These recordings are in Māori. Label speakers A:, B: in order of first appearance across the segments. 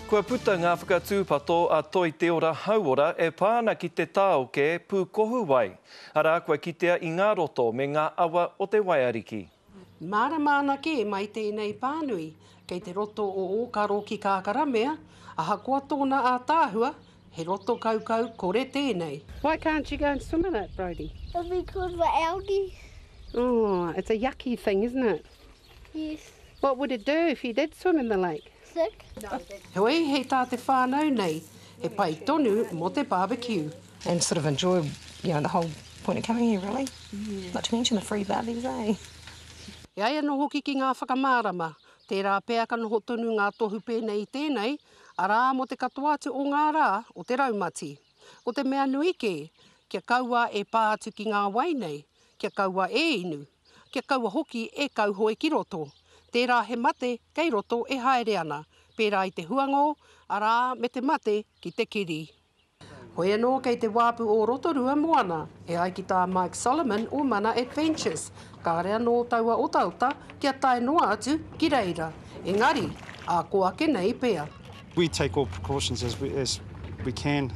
A: Kua puta ngā whakatūpato a toi te ora hauora e pāna ki te tāoke pūkohu wai. Arā kua kitea I ngā roto me ngā awa o te waiariki.
B: Māramāna ke mai tēnei pānui, kei te roto o ōkaro ki kākaramea, aha kua tōna a tāhua, he roto kaukau kore tēnei.
C: Why can't you go and swim in it, Brodie?
D: Because we're algae.
C: Oh, it's a yucky thing, isn't it?
D: Yes.
C: What would it do if you did swim in the lake?
D: Sick.
B: Hoi hei tā te whānau nei, he pai tonu mo te barbecue.
E: And sort of enjoy, the whole point of coming here, really. Yeah. Not to mention the free barbies, eh?
B: E ai anō hoki ki ngā whakamārama, tērā pēa ka noho tonu ngā tohu pēnei tēnei, arā mo te katoa atu o ngā rā o te raumati. O te mea nui ke, kia kaua e pā atu ki ngā wai nei, kia kaua e inu, kia kaua hoki e kauhoe ki roto. Tērā he mate kei roto e haere ana, pērā I te huango, arā me te mate ki te kiri. Hoi anō kei te wāpu o Rotorua moana, e ai ki tā Mike Solomon o Mana Adventures, ka rea nō taua o tauta kia tae noa atu ki reira. Engari, a koa ke nei pēa.
F: We take all precautions as we can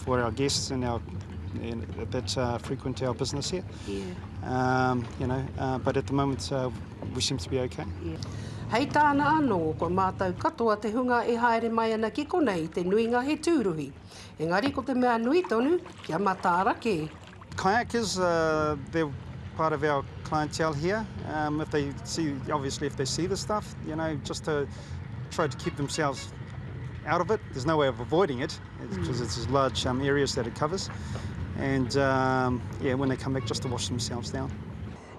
F: for our guests and that frequent our business here. Yeah. But at the moment we seem to be okay.
B: Yeah. Hei tāna anō, ko mātou katoa te hunga e haere mai ana ki konei te nuinga he tūruhi. Engari ko te mea nui tonu, kia matāra ke.
F: Kayakers, they're part of our clientele here. If they see the stuff, just to try to keep themselves out of it. There's no way of avoiding it because it's large areas that it covers. And when they come back, just to wash themselves down.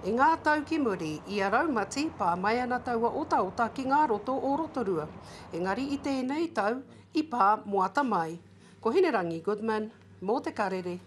B: I ngā tau ki muri, I a raumati pā mai ana taua ota ki ngā roto o Rotorua. Engari I tēnei tau, I pā moata mai. Ko Hinerangi Goodman, mō te karere.